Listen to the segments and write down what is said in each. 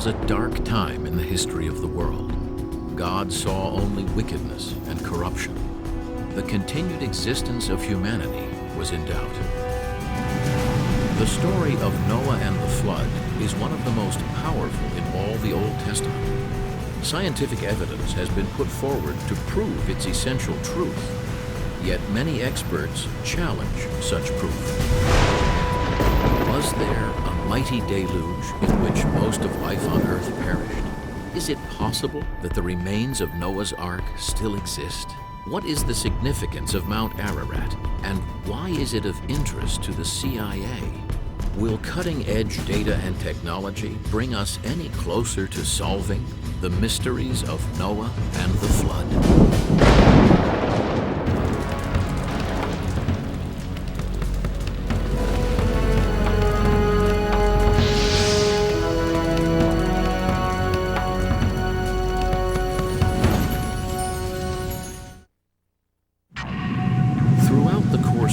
was a dark time in the history of the world. God saw only wickedness and corruption. The continued existence of humanity was in doubt. The story of Noah and the flood is one of the most powerful in all the Old Testament. Scientific evidence has been put forward to prove its essential truth, yet many experts challenge such proof. Was there a mighty deluge in which most of life on Earth perished? Is it possible that the remains of Noah's Ark still exist? What is the significance of Mount Ararat, and why is it of interest to the CIA? Will cutting-edge data and technology bring us any closer to solving the mysteries of Noah and the flood?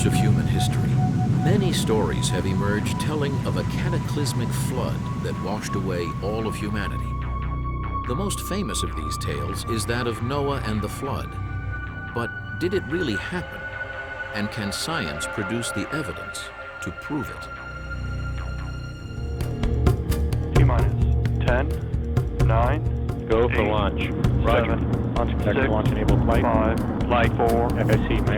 Of human history, many stories have emerged telling of a cataclysmic flood that washed away all of humanity. The most famous of these tales is that of Noah and the flood. But did it really happen? And can science produce the evidence to prove it? T-minus 10, 9, Go for 8, launch. Roger. 7, launch 6, launch enabled flight. 5, Flight 4, FSC, 3,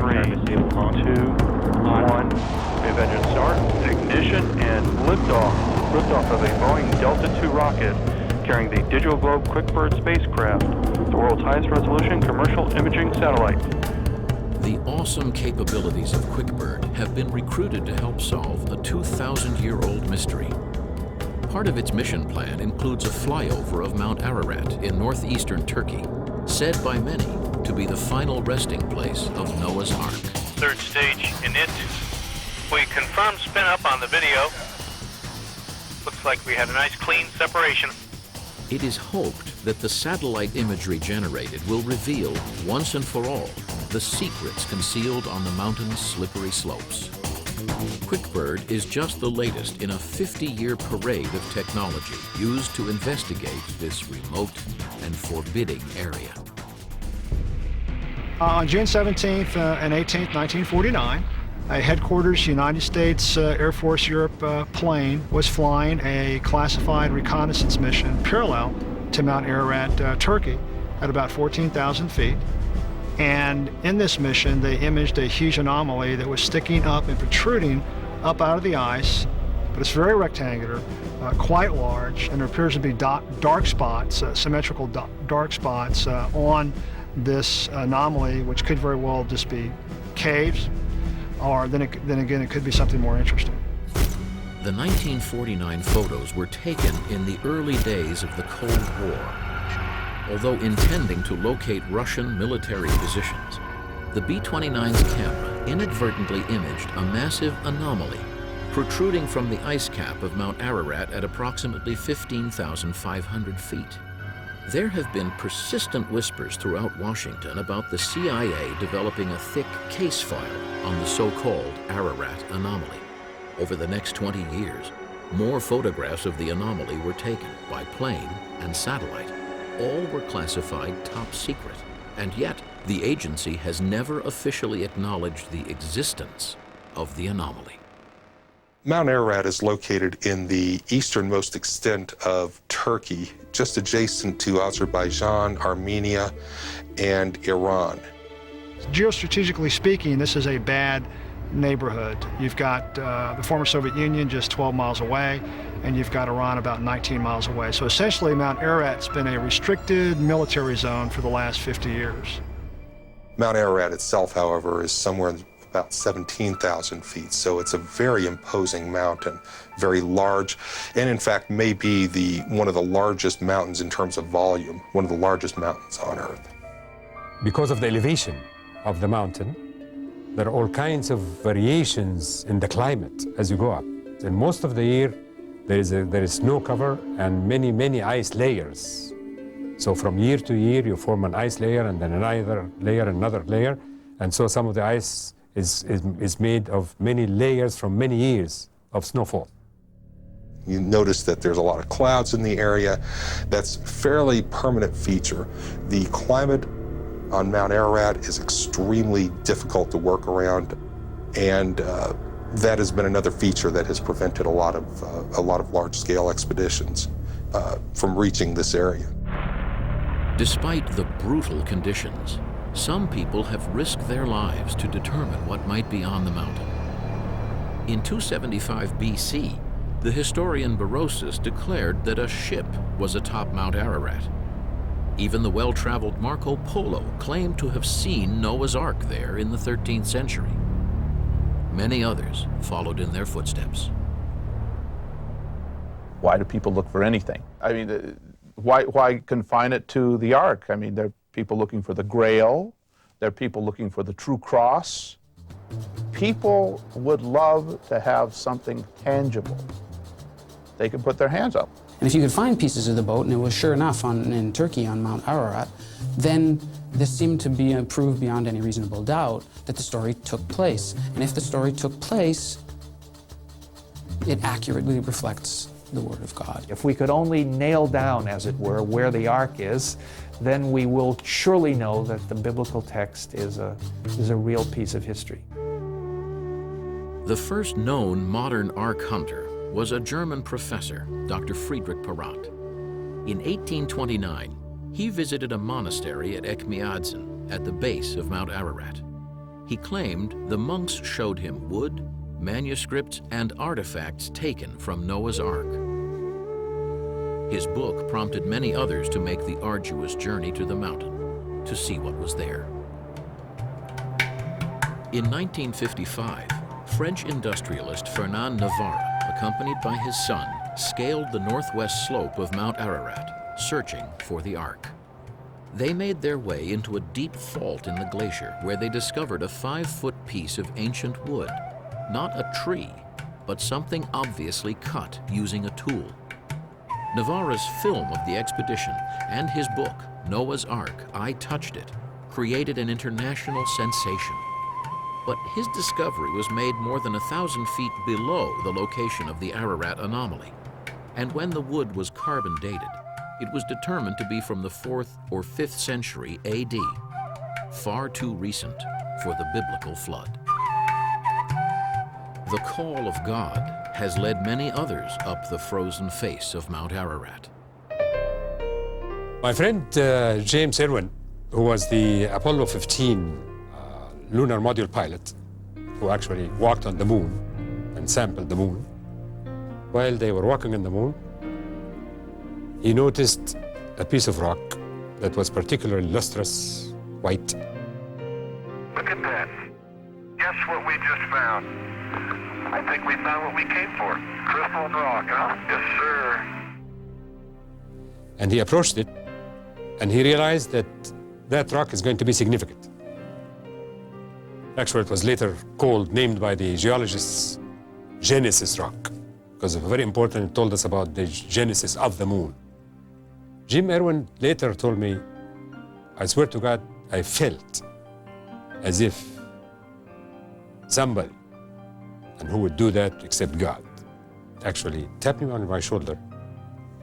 launch. 2, 1. We have engine start, ignition, and liftoff. Liftoff of a Boeing Delta II rocket carrying the Digital Globe QuickBird spacecraft, the world's highest resolution commercial imaging satellite. The awesome capabilities of QuickBird have been recruited to help solve a 2,000-year-old mystery. Part of its mission plan includes a flyover of Mount Ararat in northeastern Turkey, said by many to be the final resting place of Noah's Ark. Third stage init. We confirmed spin up on the video. Looks like we had a nice clean separation. It is hoped that the satellite imagery generated will reveal, once and for all, the secrets concealed on the mountain's slippery slopes. QuickBird is just the latest in a 50-year parade of technology used to investigate this remote and forbidding area. On June 17th and 18th, 1949, a headquarters United States Air Force Europe plane was flying a classified reconnaissance mission parallel to Mount Ararat, Turkey, at about 14,000 feet. And in this mission, they imaged a huge anomaly that was sticking up and protruding up out of the ice, but it's very rectangular, quite large, and there appears to be dark spots, symmetrical dark spots on this anomaly, which could very well just be caves, or then again, it could be something more interesting. The 1949 photos were taken in the early days of the Cold War. Although intending to locate Russian military positions, the B-29's camera inadvertently imaged a massive anomaly protruding from the ice cap of Mount Ararat at approximately 15,500 feet. There have been persistent whispers throughout Washington about the CIA developing a thick case file on the so-called Ararat anomaly. Over the next 20 years, more photographs of the anomaly were taken by plane and satellite. All were classified top secret, and yet the agency has never officially acknowledged the existence of the anomaly. Mount Ararat is located in the easternmost extent of Turkey, just adjacent to Azerbaijan, Armenia, and Iran. Geostrategically speaking, this is a bad neighborhood. You've got the former Soviet Union just 12 miles away, and you've got Iran about 19 miles away. So essentially, Mount Ararat's been a restricted military zone for the last 50 years. Mount Ararat itself, however, is somewhere about 17,000 feet, so it's a very imposing mountain, very large, and in fact may be one of the largest mountains in terms of volume, one of the largest mountains on Earth. Because of the elevation of the mountain, there are all kinds of variations in the climate as you go up. And most of the year, there is snow cover and many ice layers. So from year to year, you form an ice layer and then another layer. And so some of the ice is made of many layers from many years of snowfall. You notice that there's a lot of clouds in the area. That's a fairly permanent feature. The climate on Mount Ararat is extremely difficult to work around, and that has been another feature that has prevented a lot of large-scale expeditions from reaching this area. Despite the brutal conditions, some people have risked their lives to determine what might be on the mountain. In 275 BC, the historian Berosus declared that a ship was atop Mount Ararat. Even the well-traveled Marco Polo claimed to have seen Noah's Ark there in the 13th century. Many others followed in their footsteps. Why do people look for anything? I mean, why confine it to the Ark? I mean, there are people looking for the Grail. There are people looking for the true cross. People would love to have something tangible they could put their hands up. And if you could find pieces of the boat, and it was sure enough in Turkey on Mount Ararat, then this seemed to be proved beyond any reasonable doubt that the story took place. And if the story took place, it accurately reflects the Word of God. If we could only nail down, as it were, where the Ark is, then we will surely know that the biblical text is a real piece of history. The first known modern Ark hunter was a German professor, Dr. Friedrich Parrott. In 1829, he visited a monastery at Ekmiadzin at the base of Mount Ararat. He claimed the monks showed him wood, manuscripts, and artifacts taken from Noah's Ark. His book prompted many others to make the arduous journey to the mountain to see what was there. In 1955, French industrialist Fernand Navarre, accompanied by his son, scaled the northwest slope of Mount Ararat, searching for the Ark. They made their way into a deep fault in the glacier where they discovered a 5-foot piece of ancient wood. Not a tree, but something obviously cut using a tool. Navarre's film of the expedition and his book, Noah's Ark, I Touched It, created an international sensation. But his discovery was made more than 1,000 feet below the location of the Ararat anomaly. And when the wood was carbon dated, it was determined to be from the 4th or 5th century AD, far too recent for the biblical flood. The call of God has led many others up the frozen face of Mount Ararat. My friend James Irwin, who was the Apollo 15 lunar module pilot, who actually walked on the moon and sampled the moon, while they were walking on the moon, he noticed a piece of rock that was particularly lustrous, white. Look at that. Guess what we just found? I think we found what we came for. Crystal rock, huh? Yes, sir. And he approached it, and he realized that that rock is going to be significant. Actually, it was later named by the geologists Genesis Rock, because it was very important. It told us about the genesis of the moon. Jim Irwin later told me, I swear to God, I felt as if somebody, and who would do that except God, actually tapped me on my shoulder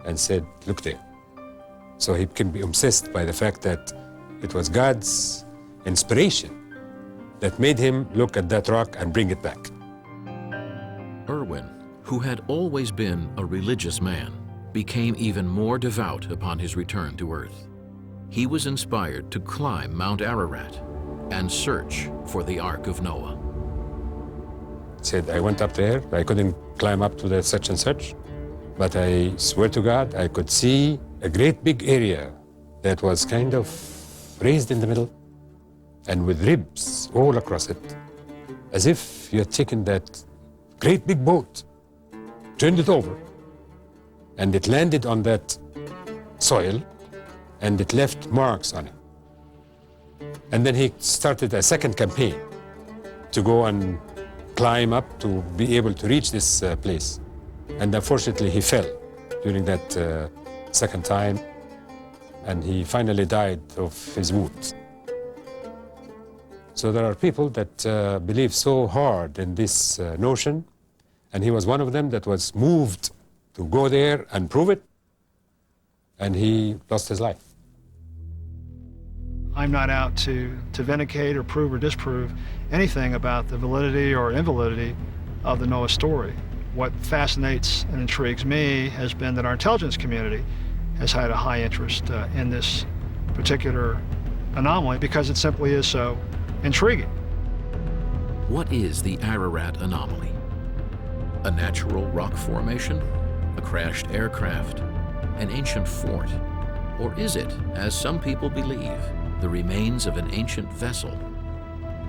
and said, look there. So he can be obsessed by the fact that it was God's inspiration that made him look at that rock and bring it back. Irwin, who had always been a religious man, became even more devout upon his return to Earth. He was inspired to climb Mount Ararat and search for the Ark of Noah. He said, I went up there, I couldn't climb up to the such and such, but I swear to God, I could see a great big area that was kind of raised in the middle and with ribs all across it, as if you had taken that great big boat, turned it over, and it landed on that soil, and it left marks on it. And then he started a second campaign to go and climb up to be able to reach this place. And unfortunately, he fell during that second time, and he finally died of his wounds. So there are people that believe so hard in this notion, and he was one of them that was moved to go there and prove it, and he lost his life. I'm not out to vindicate or prove or disprove anything about the validity or invalidity of the Noah story. What fascinates and intrigues me has been that our intelligence community has had a high interest in this particular anomaly because it simply is so intriguing. What is the Ararat anomaly? A natural rock formation? A crashed aircraft? An ancient fort? Or is it, as some people believe, the remains of an ancient vessel?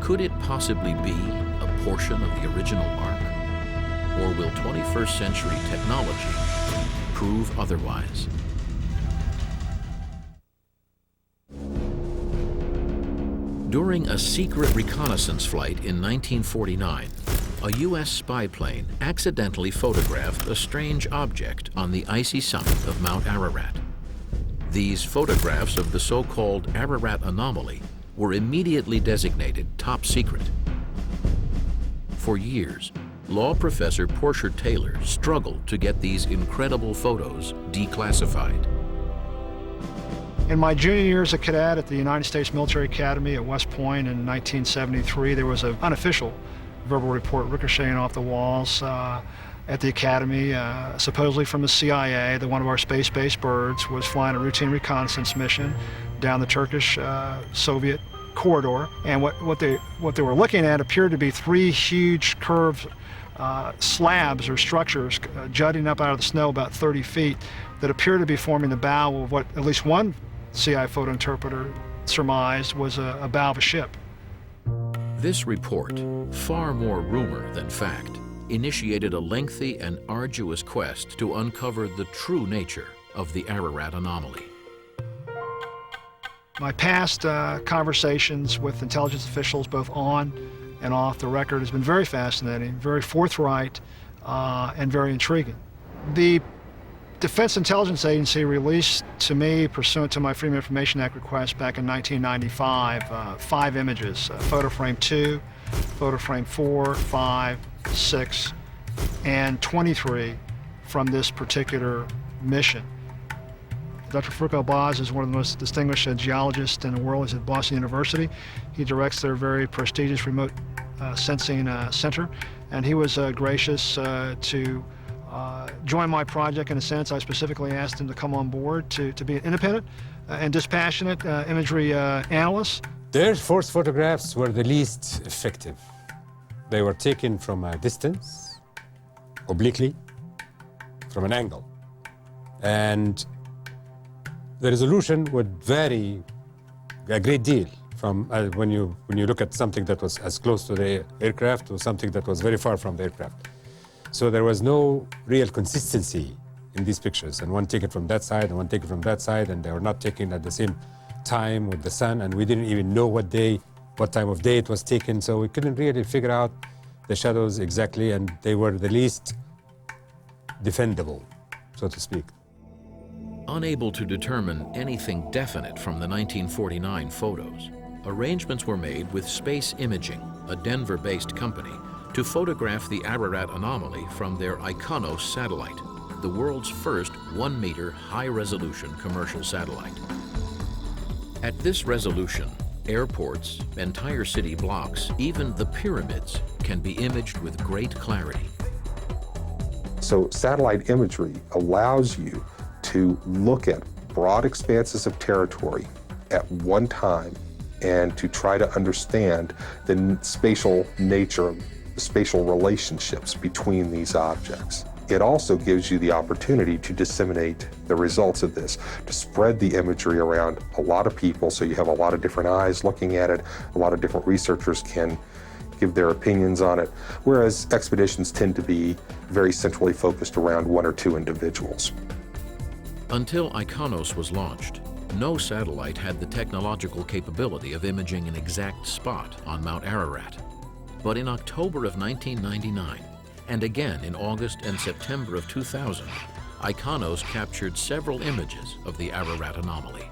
Could it possibly be a portion of the original Ark? Or will 21st century technology prove otherwise? During a secret reconnaissance flight in 1949, a U.S. spy plane accidentally photographed a strange object on the icy summit of Mount Ararat. These photographs of the so-called Ararat anomaly were immediately designated top secret. For years, law professor Portia Taylor struggled to get these incredible photos declassified. In my junior year as a cadet at the United States Military Academy at West Point in 1973, there was an unofficial verbal report ricocheting off the walls at the Academy, supposedly from the CIA, that one of our space-based birds was flying a routine reconnaissance mission down the Turkish-Soviet corridor. And what they were looking at appeared to be three huge curved slabs or structures jutting up out of the snow about 30 feet that appeared to be forming the bow of what at least one CIA photo interpreter surmised was a bow of a ship. This report, far more rumor than fact, initiated a lengthy and arduous quest to uncover the true nature of the Ararat anomaly. My past conversations with intelligence officials, both on and off the record, has been very fascinating, very forthright, and very intriguing. The Defense Intelligence Agency released to me, pursuant to my Freedom of Information Act request back in 1995, 5 images, photo frame 2, photo frame 4, 5, 6, and 23 from this particular mission. Dr. Farouk El-Baz is one of the most distinguished geologists in the world. He's at Boston University. He directs their very prestigious remote sensing center, and he was gracious to join my project. In a sense, I specifically asked him to come on board to be an independent and dispassionate imagery analyst. The Air Force photographs were the least effective. They were taken from a distance, obliquely, from an angle. And the resolution would vary a great deal from when you look at something that was as close to the aircraft to something that was very far from the aircraft. So there was no real consistency in these pictures, and one taken from that side and one taken from that side, and they were not taken at the same time with the sun, and we didn't even know what time of day it was taken, so we couldn't really figure out the shadows exactly, and they were the least defendable, so to speak. Unable to determine anything definite from the 1949 photos, arrangements were made with Space Imaging, a Denver-based company, to photograph the Ararat anomaly from their ICONOS satellite, the world's first 1-meter high-resolution commercial satellite. At this resolution, airports, entire city blocks, even the pyramids can be imaged with great clarity. So satellite imagery allows you to look at broad expanses of territory at one time and to try to understand the spatial nature, the spatial relationships between these objects. It also gives you the opportunity to disseminate the results of this, to spread the imagery around a lot of people so you have a lot of different eyes looking at it, a lot of different researchers can give their opinions on it, whereas expeditions tend to be very centrally focused around 1 or 2 individuals. Until ICONOS was launched, no satellite had the technological capability of imaging an exact spot on Mount Ararat. But in October of 1999, and again in August and September of 2000, ICONOS captured several images of the Ararat anomaly.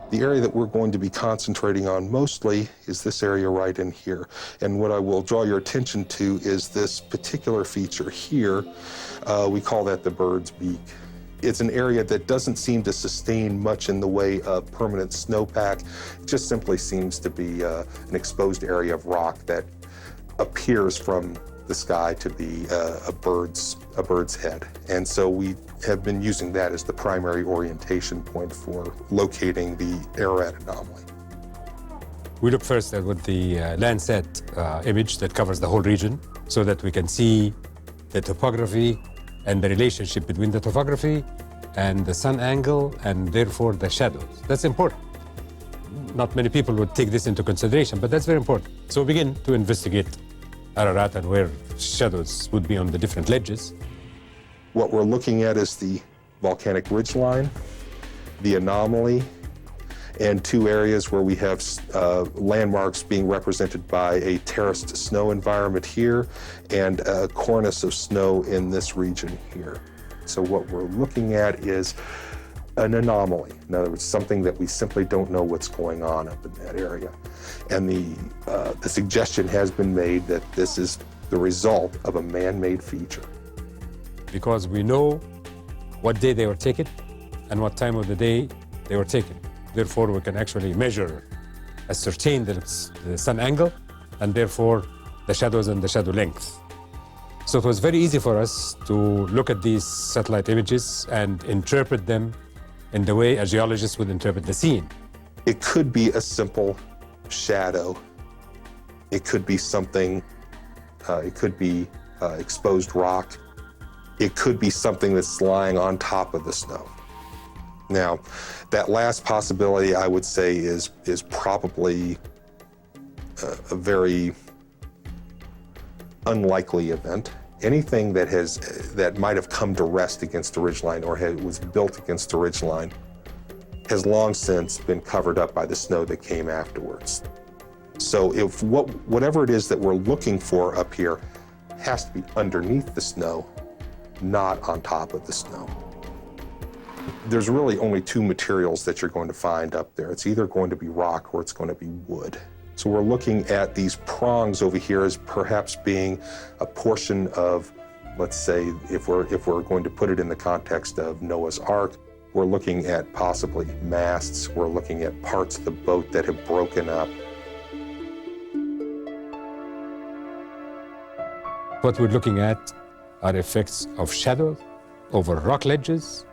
The area that we're going to be concentrating on mostly is this area right in here. And what I will draw your attention to is this particular feature here. We call that the bird's beak. It's an area that doesn't seem to sustain much in the way of permanent snowpack. It just simply seems to be an exposed area of rock that appears from the sky to be a bird's head. And so we have been using that as the primary orientation point for locating the Ararat anomaly. We look first at what the Landsat image that covers the whole region so that we can see the topography and the relationship between the topography and the sun angle and therefore the shadows. That's important. Not many people would take this into consideration, but that's very important. So we begin to investigate Ararat and where shadows would be on the different ledges. What we're looking at is the volcanic ridgeline, the anomaly, and two areas where we have landmarks being represented by a terraced snow environment here and a cornice of snow in this region here. So what we're looking at is an anomaly. In other words, something that we simply don't know what's going on up in that area. And the suggestion has been made that this is the result of a man-made feature. Because we know what day they were taken and what time of the day they were taken. Therefore, we can actually measure, ascertain the sun angle, and therefore the shadows and the shadow length. So it was very easy for us to look at these satellite images and interpret them in the way a geologist would interpret the scene. It could be a simple shadow. It could be something, it could be exposed rock. It could be something that's lying on top of the snow. Now, that last possibility, I would say, is probably a very unlikely event. Anything that might have come to rest against the ridgeline or was built against the ridgeline has long since been covered up by the snow that came afterwards. So if whatever it is that we're looking for up here has to be underneath the snow, not on top of the snow. There's really only two materials that you're going to find up there. It's either going to be rock or it's going to be wood. So we're looking at these prongs over here as perhaps being a portion of, let's say, if we're going to put it in the context of Noah's Ark, we're looking at possibly masts, we're looking at parts of the boat that have broken up. What we're looking at are effects of shadows over rock ledges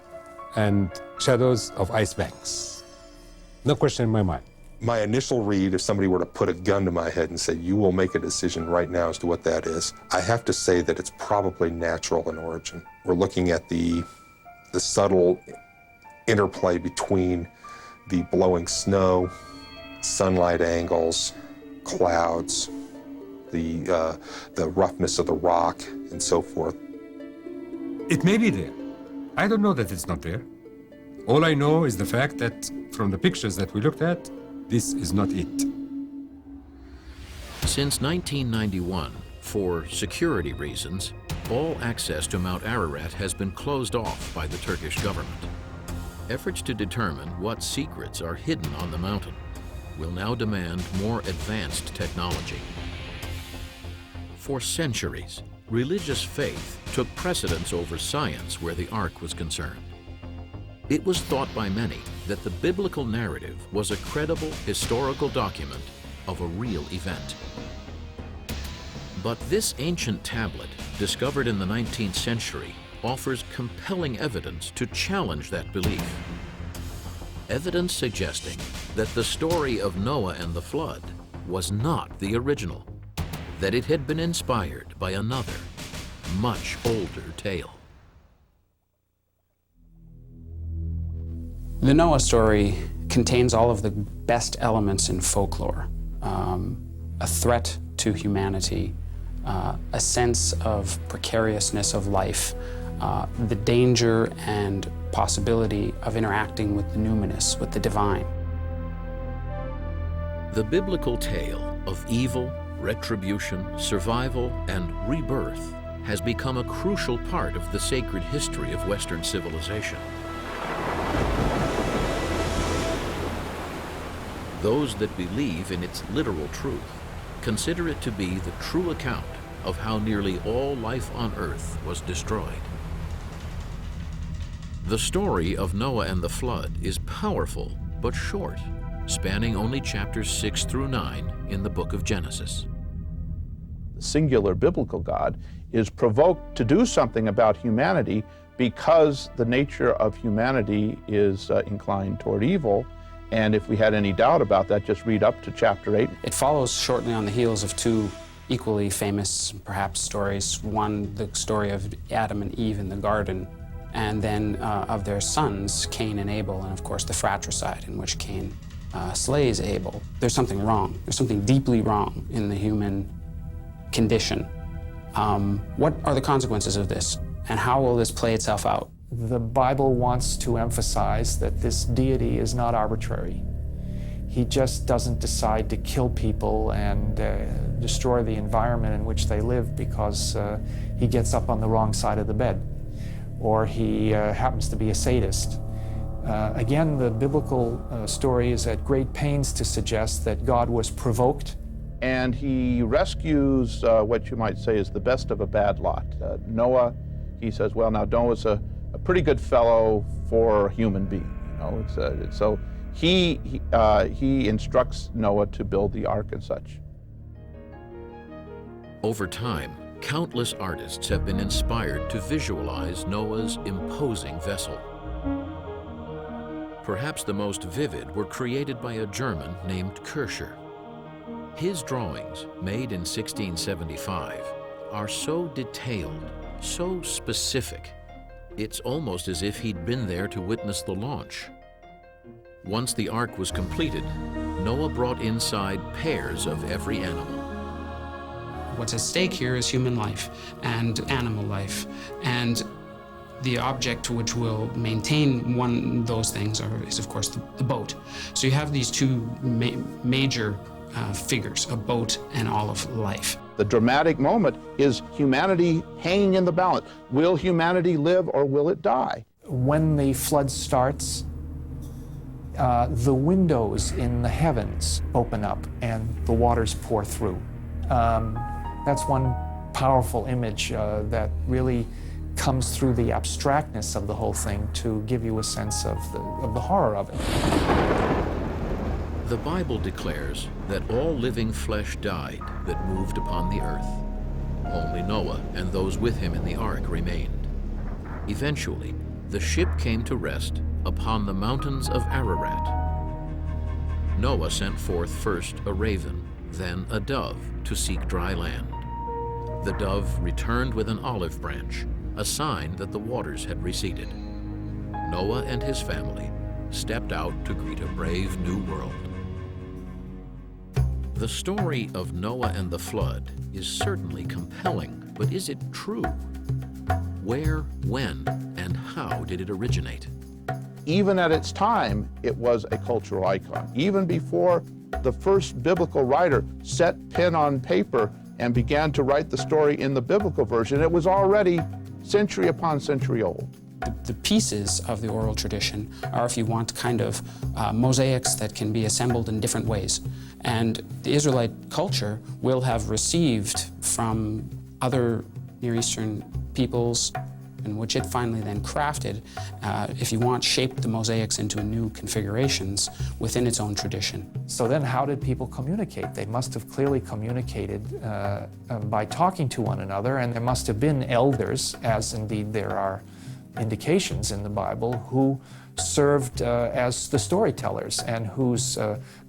and shadows of ice banks. No question in my mind. My initial read, if somebody were to put a gun to my head and say, you will make a decision right now as to what that is, I have to say that it's probably natural in origin. We're looking at the subtle interplay between the blowing snow, sunlight angles, clouds, the roughness of the rock, and so forth. It may be there. I don't know that it's not there. All I know is the fact that from the pictures that we looked at, this is not it. Since 1991, for security reasons, all access to Mount Ararat has been closed off by the Turkish government. Efforts to determine what secrets are hidden on the mountain will now demand more advanced technology. For centuries, religious faith took precedence over science where the Ark was concerned. It was thought by many that the biblical narrative was a credible historical document of a real event. But this ancient tablet, discovered in the 19th century, offers compelling evidence to challenge that belief. Evidence suggesting that the story of Noah and the flood was not the original, that it had been inspired by another, much older tale. The Noah story contains all of the best elements in folklore. A threat to humanity, a sense of precariousness of life, the danger and possibility of interacting with the numinous, with the divine. The biblical tale of evil, retribution, survival, and rebirth has become a crucial part of the sacred history of Western civilization. Those that believe in its literal truth consider it to be the true account of how nearly all life on earth was destroyed. The story of Noah and the flood is powerful but short, spanning only chapters 6 through 9 in the book of Genesis. The singular biblical God is provoked to do something about humanity because the nature of humanity is inclined toward evil. And if we had any doubt about that, just read up to chapter 8. It follows shortly on the heels of two equally famous, perhaps, stories. One, the story of Adam and Eve in the garden, and then of their sons, Cain and Abel, and of course the fratricide in which Cain slays Abel. There's something wrong. There's something deeply wrong in the human condition. What are the consequences of this, and how will this play itself out? The Bible wants to emphasize that this deity is not arbitrary. He just doesn't decide to kill people and destroy the environment in which they live because he gets up on the wrong side of the bed, or he happens to be a sadist. Again, the biblical story is at great pains to suggest that God was provoked. And he rescues what you might say is the best of a bad lot. Noah, he says, well, now Noah's a pretty good fellow for a human being. You know, so he instructs Noah to build the ark and such. Over time, countless artists have been inspired to visualize Noah's imposing vessel. Perhaps the most vivid were created by a German named Kircher. His drawings, made in 1675, are so detailed, so specific, it's almost as if he'd been there to witness the launch. Once the ark was completed, Noah brought inside pairs of every animal. What's at stake here is human life and animal life, and the object which will maintain one of those things is, of course, the boat. So you have these two major figures, a boat and all of life. The dramatic moment is humanity hanging in the balance. Will humanity live or will it die? When the flood starts, the windows in the heavens open up and the waters pour through. That's one powerful image that really comes through the abstractness of the whole thing to give you a sense of the horror of it. The Bible declares that all living flesh died that moved upon the earth. Only Noah and those with him in the ark remained. Eventually, the ship came to rest upon the mountains of Ararat. Noah sent forth first a raven, then a dove to seek dry land. The dove returned with an olive branch, a sign that the waters had receded. Noah and his family stepped out to greet a brave new world. The story of Noah and the flood is certainly compelling, but is it true? Where, when, and how did it originate? Even at its time, it was a cultural icon. Even before the first biblical writer set pen on paper and began to write the story in the biblical version, it was already century upon century old. The pieces of the oral tradition are, if you want, kind of mosaics that can be assembled in different ways. And the Israelite culture will have received from other Near Eastern peoples, in which it finally then crafted, if you want, shaped the mosaics into new configurations within its own tradition. So then how did people communicate? They must have clearly communicated by talking to one another, and there must have been elders, as indeed there are indications in the Bible, who served as the storytellers and whose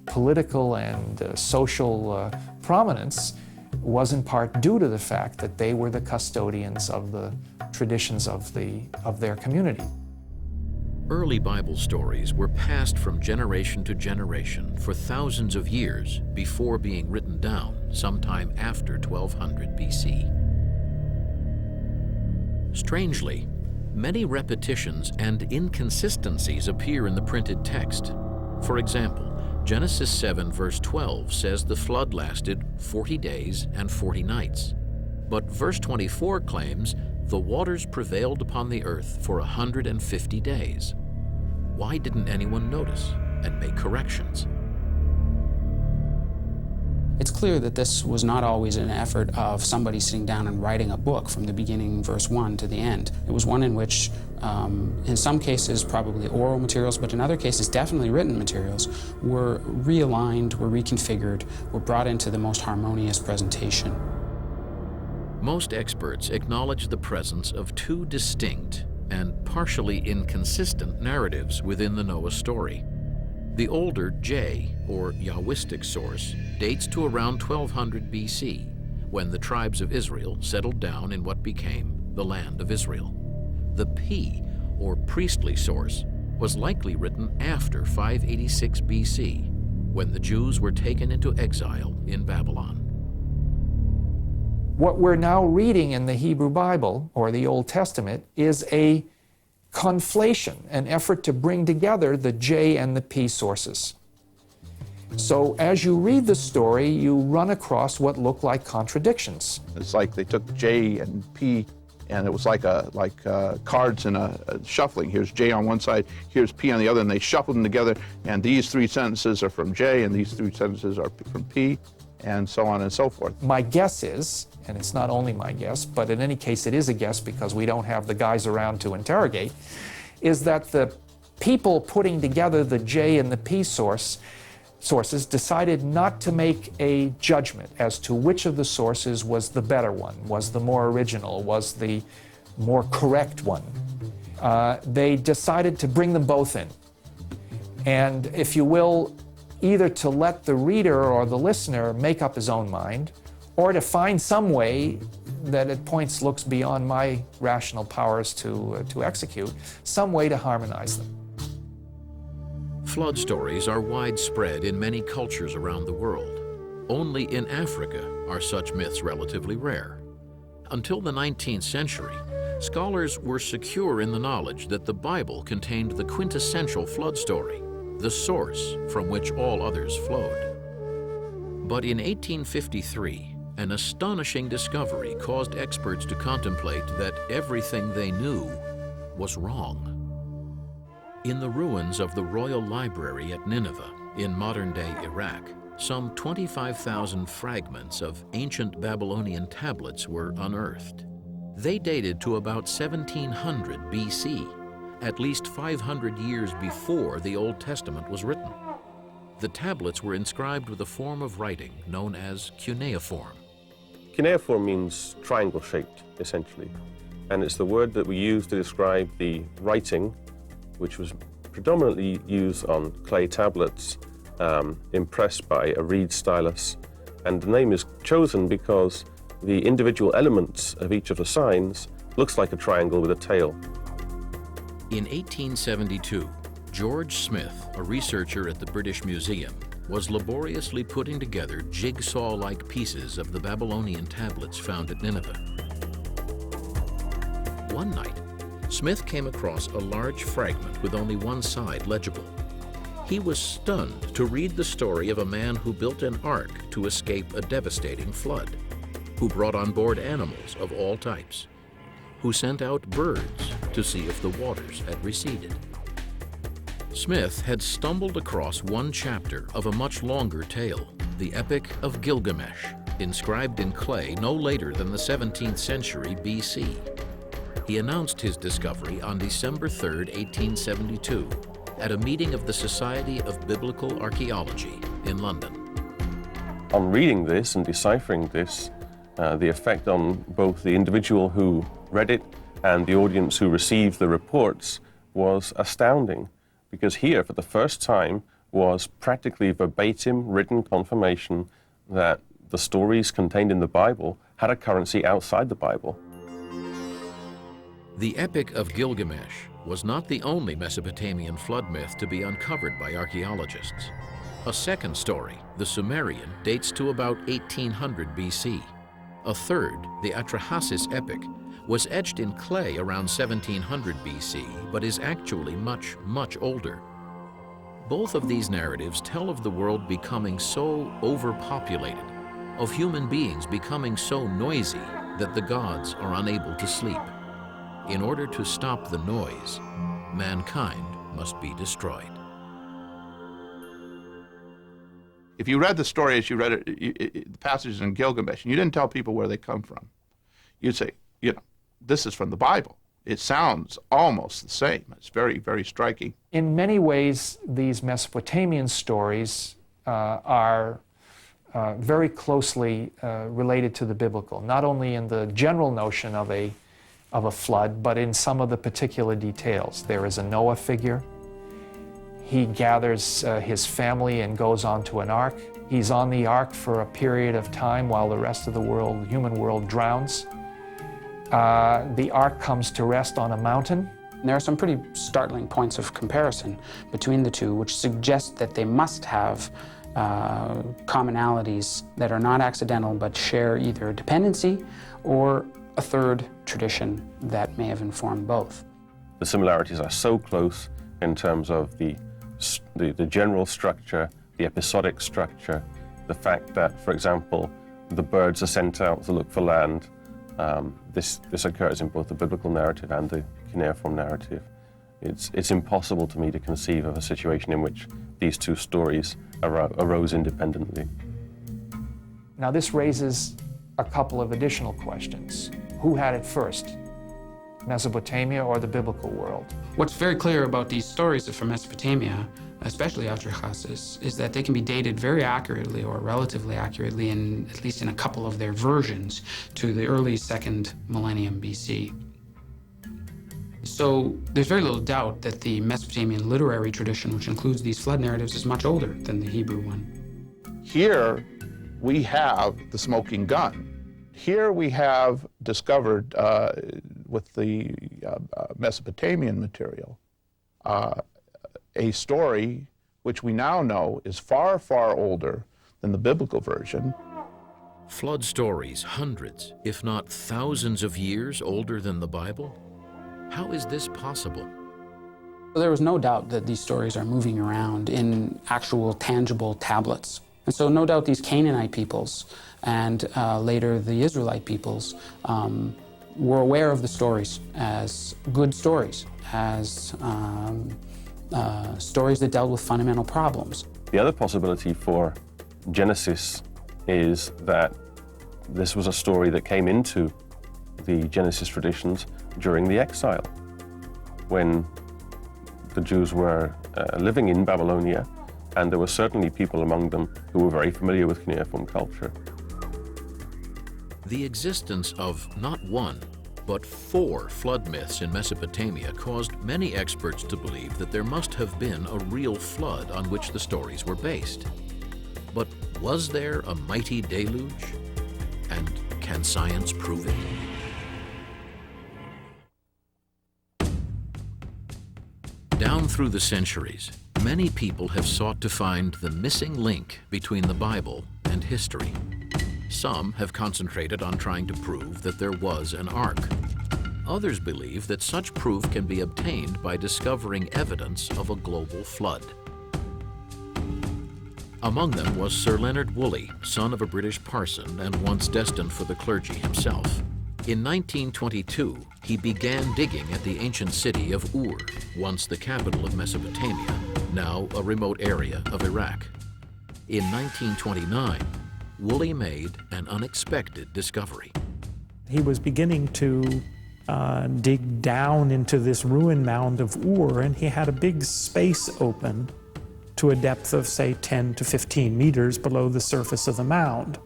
political and social prominence was in part due to the fact that they were the custodians of the traditions of their community. Early Bible stories were passed from generation to generation for thousands of years before being written down sometime after 1200 BC. Strangely, many repetitions and inconsistencies appear in the printed text. For example, Genesis 7 verse 12 says the flood lasted 40 days and 40 nights. But verse 24 claims the waters prevailed upon the earth for 150 days. Why didn't anyone notice and make corrections? It's clear that this was not always an effort of somebody sitting down and writing a book from the beginning, verse 1 to the end. It was one in which, in some cases, probably oral materials, but in other cases, definitely written materials, were realigned, were reconfigured, were brought into the most harmonious presentation. Most experts acknowledge the presence of two distinct and partially inconsistent narratives within the Noah story. The older J, or Yahwistic source, dates to around 1200 BC, when the tribes of Israel settled down in what became the land of Israel. The P, or priestly source, was likely written after 586 BC, when the Jews were taken into exile in Babylon. What we're now reading in the Hebrew Bible, or the Old Testament, is a conflation, an effort to bring together the J and the P sources. So as you read the story, you run across what look like contradictions. It's like they took J and P, and it was like cards in a shuffling. Here's J on one side, here's P on the other, and they shuffled them together, and these three sentences are from J, and these three sentences are from P, and so on and so forth. My guess is, and it's not only my guess, but in any case it is a guess because we don't have the guys around to interrogate, is that the people putting together the J and the P sources decided not to make a judgment as to which of the sources was the better one, was the more original, was the more correct one. They decided to bring them both in. And if you will, either to let the reader or the listener make up his own mind, or to find some way that at points looks beyond my rational powers to execute, some way to harmonize them. Flood stories are widespread in many cultures around the world. Only in Africa are such myths relatively rare. Until the 19th century, scholars were secure in the knowledge that the Bible contained the quintessential flood story, the source from which all others flowed. But in 1853, an astonishing discovery caused experts to contemplate that everything they knew was wrong. In the ruins of the Royal Library at Nineveh, in modern-day Iraq, some 25,000 fragments of ancient Babylonian tablets were unearthed. They dated to about 1700 BC, at least 500 years before the Old Testament was written. The tablets were inscribed with a form of writing known as cuneiform. Cuneiform means triangle-shaped, essentially, and it's the word that we use to describe the writing, which was predominantly used on clay tablets, impressed by a reed stylus. And the name is chosen because the individual elements of each of the signs looks like a triangle with a tail. In 1872, George Smith, a researcher at the British Museum, was laboriously putting together jigsaw-like pieces of the Babylonian tablets found at Nineveh. One night, Smith came across a large fragment with only one side legible. He was stunned to read the story of a man who built an ark to escape a devastating flood, who brought on board animals of all types, who sent out birds to see if the waters had receded. Smith had stumbled across one chapter of a much longer tale, the Epic of Gilgamesh, inscribed in clay no later than the 17th century BC. He announced his discovery on December 3, 1872, at a meeting of the Society of Biblical Archaeology in London. On reading this and deciphering this, the effect on both the individual who read it and the audience who received the reports was astounding, because here, for the first time, was practically verbatim written confirmation that the stories contained in the Bible had a currency outside the Bible. The Epic of Gilgamesh was not the only Mesopotamian flood myth to be uncovered by archaeologists. A second story, the Sumerian, dates to about 1800 BC. A third, the Atrahasis epic, was etched in clay around 1700 BC, but is actually much, much older. Both of these narratives tell of the world becoming so overpopulated, of human beings becoming so noisy that the gods are unable to sleep. In order to stop the noise, mankind must be destroyed. If you read the story as you read it, the passages in Gilgamesh, and you didn't tell people where they come from, you'd say, this is from the Bible. It sounds almost the same. It's very, very striking. In many ways, these Mesopotamian stories are very closely related to the biblical, not only in the general notion of a flood, but in some of the particular details. There is a Noah figure. He gathers his family and goes onto an ark. He's on the ark for a period of time while the rest of the world, human world, drowns. The ark comes to rest on a mountain. There are some pretty startling points of comparison between the two, which suggest that they must have commonalities that are not accidental but share either dependency or a third tradition that may have informed both. The similarities are so close in terms of the general structure, the episodic structure, the fact that, for example, the birds are sent out to look for land. This occurs in both the biblical narrative and the cuneiform narrative. It's impossible to me to conceive of a situation in which these two stories arose independently. Now this raises a couple of additional questions. Who had it first, Mesopotamia or the biblical world? What's very clear about these stories from Mesopotamia, especially after Chassis, is that they can be dated very accurately or relatively accurately, at least in a couple of their versions, to the early 2nd millennium BC. So there's very little doubt that the Mesopotamian literary tradition, which includes these flood narratives, is much older than the Hebrew one. Here we have the smoking gun. Here we have discovered, with the Mesopotamian material, a story which we now know is far, far older than the biblical version. Flood stories hundreds, if not thousands of years older than the Bible? How is this possible? There was no doubt that these stories are moving around in actual tangible tablets. And so no doubt these Canaanite peoples and later the Israelite peoples were aware of the stories as good stories, as stories that dealt with fundamental problems. The other possibility for Genesis is that this was a story that came into the Genesis traditions during the exile, when the Jews were living in Babylonia, and there were certainly people among them who were very familiar with cuneiform culture. The existence of not one, but 4 flood myths in Mesopotamia caused many experts to believe that there must have been a real flood on which the stories were based. But was there a mighty deluge? And can science prove it? Down through the centuries, many people have sought to find the missing link between the Bible and history. Some have concentrated on trying to prove that there was an ark. Others believe that such proof can be obtained by discovering evidence of a global flood. Among them was Sir Leonard Woolley, son of a British parson and once destined for the clergy himself. In 1922, he began digging at the ancient city of Ur, once the capital of Mesopotamia, now a remote area of Iraq. In 1929, Woolley made an unexpected discovery. He was beginning to dig down into this ruin mound of Ur, and he had a big space open to a depth of, say, 10 to 15 meters below the surface of the mound.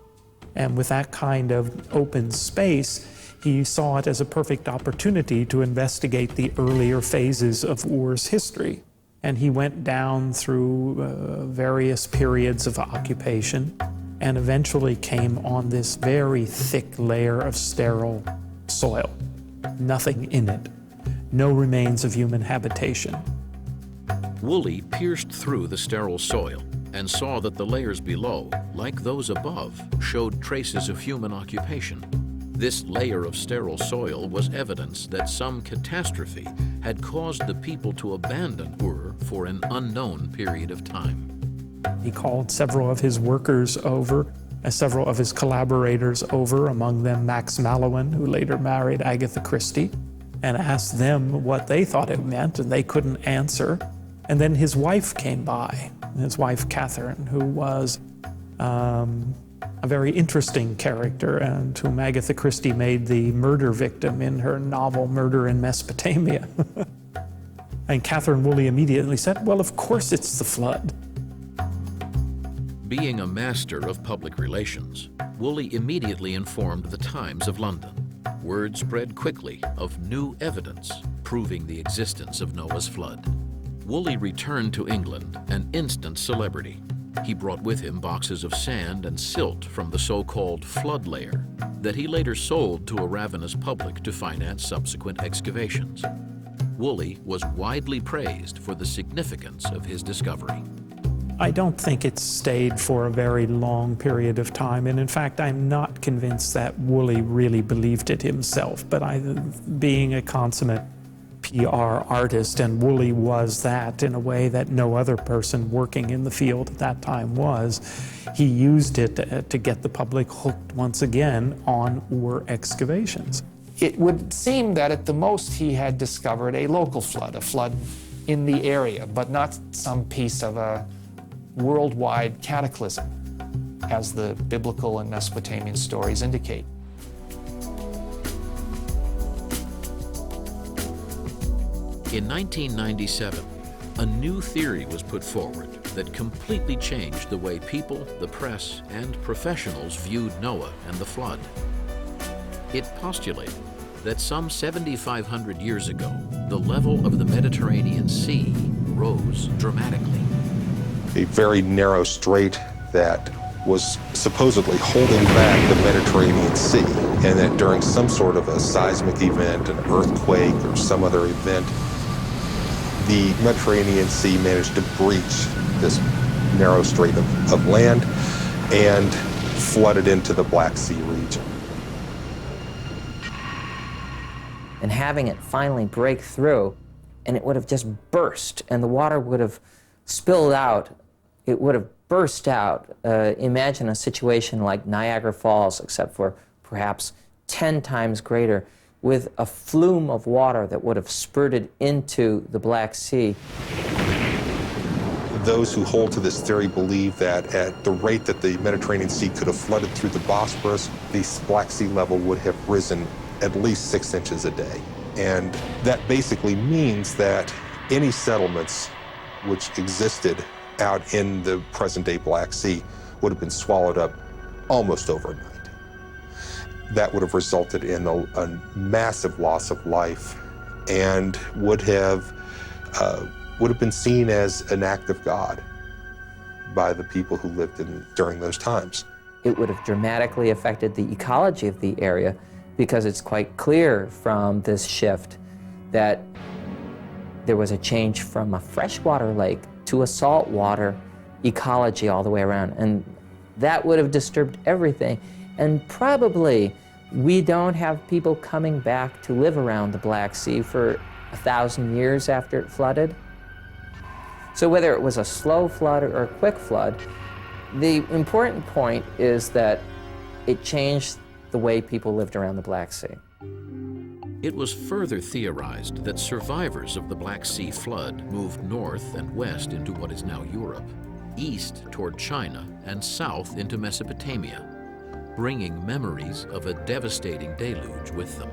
And with that kind of open space, he saw it as a perfect opportunity to investigate the earlier phases of Ur's history. And he went down through various periods of occupation and eventually came on this very thick layer of sterile soil. Nothing in it. No remains of human habitation. Woolley pierced through the sterile soil and saw that the layers below, like those above, showed traces of human occupation. This layer of sterile soil was evidence that some catastrophe had caused the people to abandon Ur for an unknown period of time. He called several of his workers over, several of his collaborators over, among them Max Mallowan, who later married Agatha Christie, and asked them what they thought it meant, and they couldn't answer. And then his wife came by, his wife Catherine, who was a very interesting character, and whom Agatha Christie made the murder victim in her novel Murder in Mesopotamia. And Catherine Woolley immediately said, well, of course it's the flood. Being a master of public relations, Woolley immediately informed the Times of London. Word spread quickly of new evidence proving the existence of Noah's flood. Woolley returned to England an instant celebrity. He brought with him boxes of sand and silt from the so-called flood layer that he later sold to a ravenous public to finance subsequent excavations. Woolley was widely praised for the significance of his discovery. I don't think it stayed for a very long period of time, and in fact, I'm not convinced that Woolley really believed it himself, but being a consummate PR artist, and Woolley was that in a way that no other person working in the field at that time was, he used it to get the public hooked once again on Ur excavations. It would seem that at the most he had discovered a local flood, a flood in the area, but not some piece of a worldwide cataclysm, as the biblical and Mesopotamian stories indicate. In 1997, a new theory was put forward that completely changed the way people, the press, and professionals viewed Noah and the flood. It postulated that some 7,500 years ago, the level of the Mediterranean Sea rose dramatically. A very narrow strait that was supposedly holding back the Mediterranean Sea, and that during some sort of a seismic event, an earthquake or some other event, the Mediterranean Sea managed to breach this narrow strait of land and flooded into the Black Sea region. And having it finally break through, and it would have just burst, and the water would have spilled out, it would have burst out. Imagine a situation like Niagara Falls, except for perhaps 10 times greater, with a flume of water that would have spurted into the Black Sea. Those who hold to this theory believe that at the rate that the Mediterranean Sea could have flooded through the Bosporus, the Black Sea level would have risen at least 6 inches a day. And that basically means that any settlements which existed out in the present-day Black Sea would have been swallowed up almost overnight. That would have resulted in a massive loss of life and would have been seen as an act of God by the people who lived during those times. It would have dramatically affected the ecology of the area, because it's quite clear from this shift that there was a change from a freshwater lake to a saltwater ecology all the way around. And that would have disturbed everything. And probably we don't have people coming back to live around the Black Sea for 1,000 years after it flooded. So whether it was a slow flood or a quick flood, the important point is that it changed the way people lived around the Black Sea. It was further theorized that survivors of the Black Sea flood moved north and west into what is now Europe, east toward China, and south into Mesopotamia, bringing memories of a devastating deluge with them.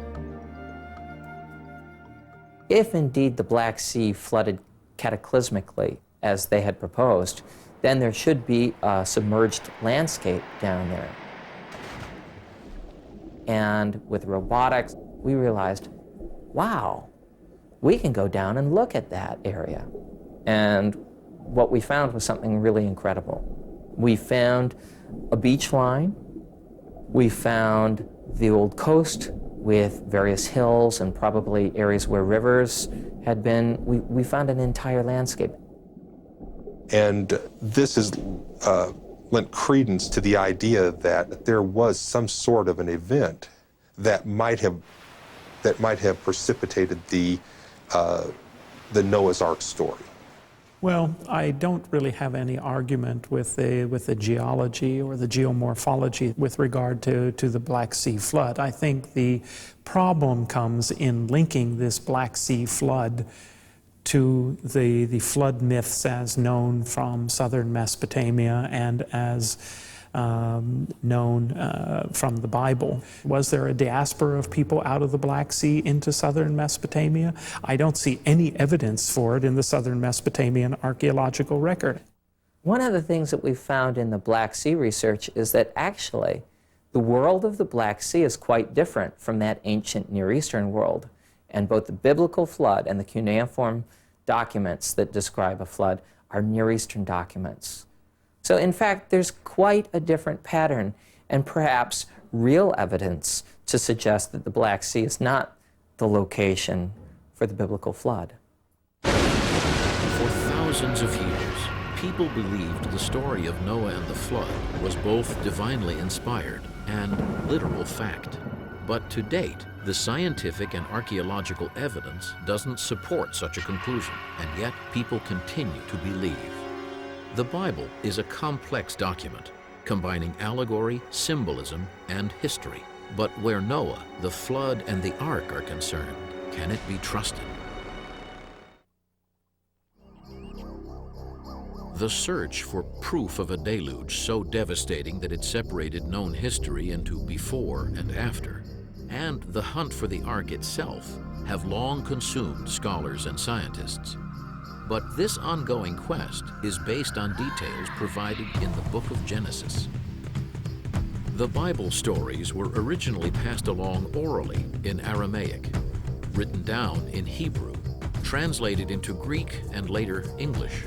If indeed the Black Sea flooded cataclysmically, as they had proposed, then there should be a submerged landscape down there. And with robotics, we realized, wow, we can go down and look at that area. And what we found was something really incredible. We found a beach line. We found the old coast with various hills and probably areas where rivers had been. We found an entire landscape. And this has lent credence to the idea that there was some sort of an event that might have precipitated the Noah's Ark story. Well, I don't really have any argument with the geology or the geomorphology with regard to the Black Sea flood. I think the problem comes in linking this Black Sea flood to the flood myths as known from southern Mesopotamia and as known from the Bible. Was there a diaspora of people out of the Black Sea into southern Mesopotamia? I don't see any evidence for it in the southern Mesopotamian archaeological record. One of the things that we've found in the Black Sea research is that actually the world of the Black Sea is quite different from that ancient Near Eastern world. And both the biblical flood and the cuneiform documents that describe a flood are Near Eastern documents. So in fact, there's quite a different pattern and perhaps real evidence to suggest that the Black Sea is not the location for the biblical flood. For thousands of years, people believed the story of Noah and the flood was both divinely inspired and literal fact. But to date, the scientific and archaeological evidence doesn't support such a conclusion, and yet people continue to believe. The Bible is a complex document, combining allegory, symbolism, and history. But where Noah, the flood, and the ark are concerned, can it be trusted? The search for proof of a deluge so devastating that it separated known history into before and after, and the hunt for the ark itself have long consumed scholars and scientists. But this ongoing quest is based on details provided in the book of Genesis. The Bible stories were originally passed along orally in Aramaic, written down in Hebrew, translated into Greek and later English.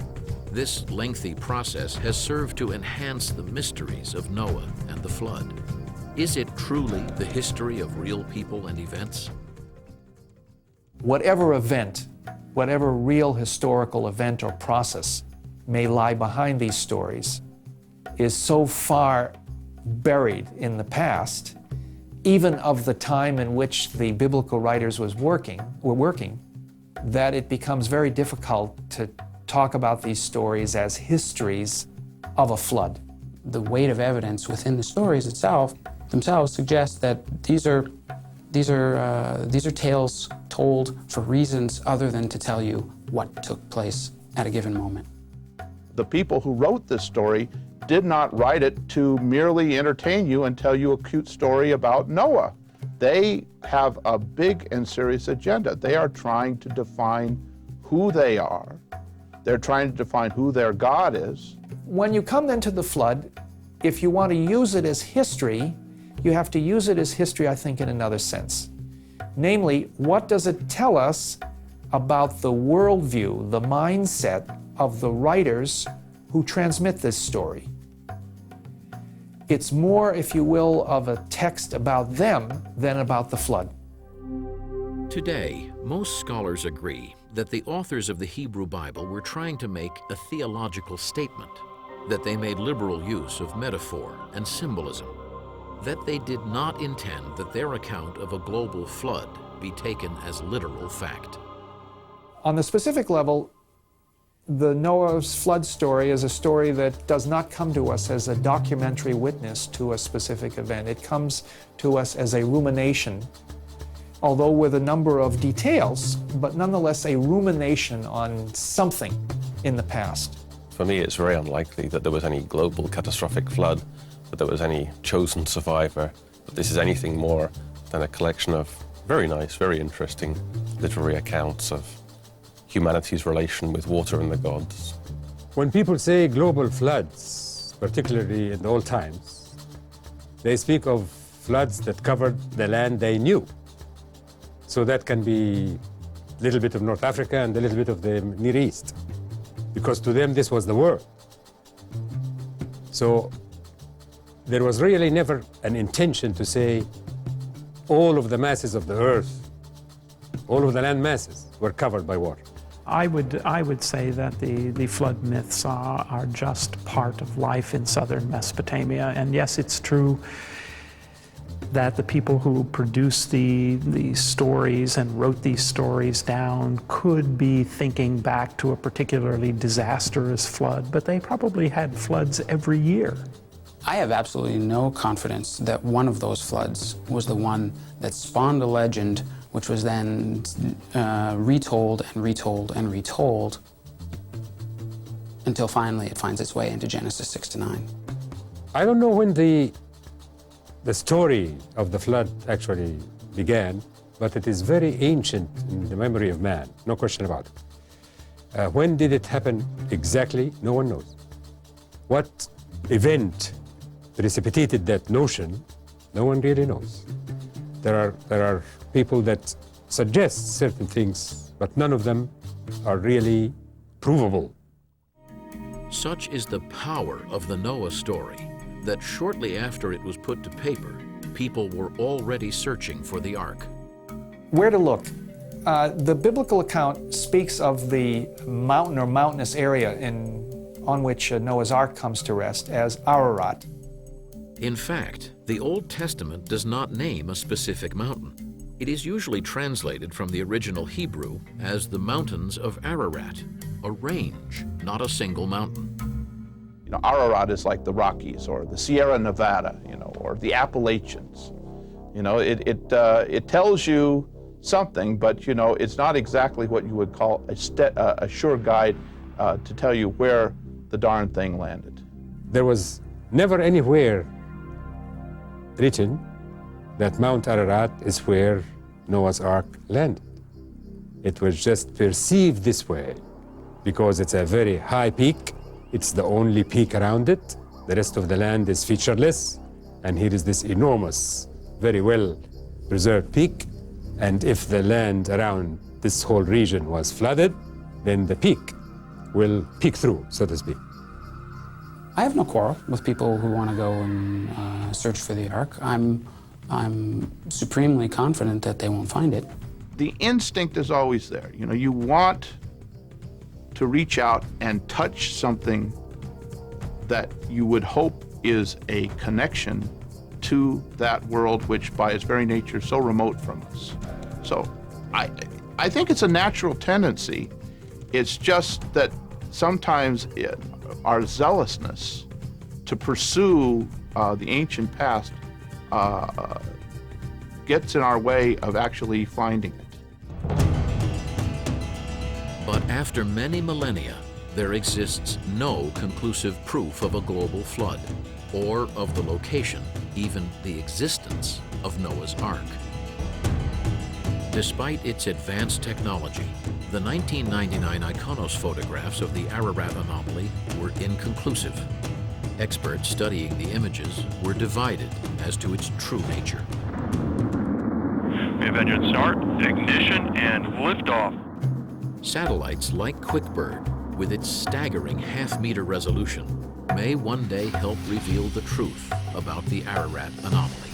This lengthy process has served to enhance the mysteries of Noah and the flood. Is it truly the history of real people and events? Whatever event, whatever real historical event or process may lie behind these stories is so far buried in the past, even of the time in which the biblical writers were working, that it becomes very difficult to talk about these stories as histories of a flood. The weight of evidence within the stories themselves suggest that these are tales told for reasons other than to tell you what took place at a given moment. The people who wrote this story did not write it to merely entertain you and tell you a cute story about Noah. They have a big and serious agenda. They are trying to define who they are. They're trying to define who their God is. When you come then to the flood, if you want to use it as history, you have to use it as history, I think, in another sense. Namely, what does it tell us about the worldview, the mindset of the writers who transmit this story? It's more, if you will, of a text about them than about the flood. Today, most scholars agree that the authors of the Hebrew Bible were trying to make a theological statement, that they made liberal use of metaphor and symbolism, that they did not intend that their account of a global flood be taken as literal fact. On the specific level, the Noah's flood story is a story that does not come to us as a documentary witness to a specific event. It comes to us as a rumination, although with a number of details, but nonetheless a rumination on something in the past. For me, it's very unlikely that there was any global catastrophic flood, that there was any chosen survivor, that this is anything more than a collection of very nice, very interesting literary accounts of humanity's relation with water and the gods. When people say global floods, particularly in the old times, they speak of floods that covered the land they knew. So that can be a little bit of North Africa and a little bit of the Near East, because to them this was the world. So there was really never an intention to say all of the masses of the earth, all of the land masses were covered by water. I would say that the flood myths are just part of life in southern Mesopotamia. And yes, it's true that the people who produced the stories and wrote these stories down could be thinking back to a particularly disastrous flood, but they probably had floods every year. I have absolutely no confidence that one of those floods was the one that spawned a legend which was then retold and retold and retold until finally it finds its way into Genesis 6 to 9. I don't know when the story of the flood actually began, but it is very ancient in the memory of man, no question about it. When did it happen exactly? No one knows. What event precipitated that notion? No one really knows. There are people that suggest certain things, but none of them are really provable. Such is the power of the Noah story that shortly after it was put to paper, people were already searching for the ark. Where to look? The biblical account speaks of the mountain or mountainous area on which Noah's ark comes to rest as Ararat. In fact, the Old Testament does not name a specific mountain. It is usually translated from the original Hebrew as the mountains of Ararat, a range, not a single mountain. You know, Ararat is like the Rockies or the Sierra Nevada, you know, or the Appalachians. You know, it tells you something, but you know, it's not exactly what you would call a sure guide to tell you where the darn thing landed. There was never anywhere written that Mount Ararat is where Noah's Ark landed. It was just perceived this way because it's a very high peak. It's the only peak around it. The rest of the land is featureless. And here is this enormous, very well preserved peak. And if the land around this whole region was flooded, then the peak will peek through, so to speak. I have no quarrel with people who want to go and search for the Ark. I'm supremely confident that they won't find it. The instinct is always there. You know, you want to reach out and touch something that you would hope is a connection to that world which by its very nature is so remote from us. So I think it's a natural tendency. It's just that sometimes our zealousness to pursue the ancient past gets in our way of actually finding it. But after many millennia, there exists no conclusive proof of a global flood, or of the location, even the existence of Noah's Ark. Despite its advanced technology, the 1999 Iconos photographs of the Ararat anomaly were inconclusive. Experts studying the images were divided as to its true nature. We have engine start, ignition, and liftoff. Satellites like QuickBird, with its staggering half-meter resolution, may one day help reveal the truth about the Ararat anomaly.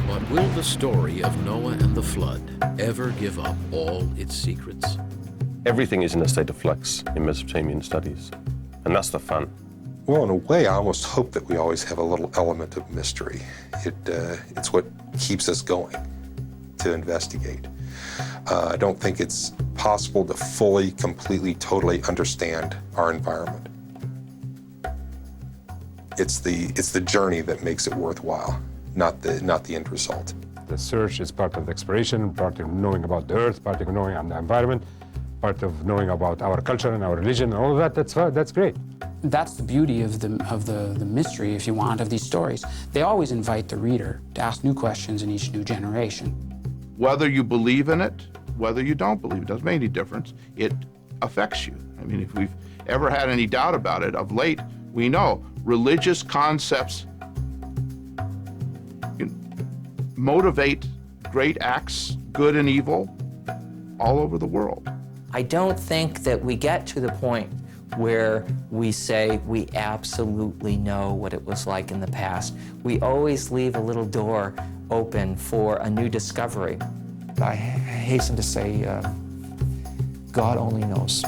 But will the story of Noah and the flood ever give up all its secrets? Everything is in a state of flux in Mesopotamian studies, and that's the fun. Well, in a way, I almost hope that we always have a little element of mystery. It's what keeps us going to investigate. I don't think it's possible to fully, completely, totally understand our environment. It's the journey that makes it worthwhile, not the end result. The search is part of the exploration, part of knowing about the earth, part of knowing about the environment, part of knowing about our culture and our religion, and all of that. That's great. That's the beauty of the mystery, if you want, of these stories. They always invite the reader to ask new questions in each new generation. Whether you believe in it, whether you don't believe it, doesn't make any difference. It affects you. I mean, if we've ever had any doubt about it, of late, we know religious concepts motivate great acts, good and evil, all over the world. I don't think that we get to the point where we say we absolutely know what it was like in the past. We always leave a little door open for a new discovery. I hasten to say, God only knows.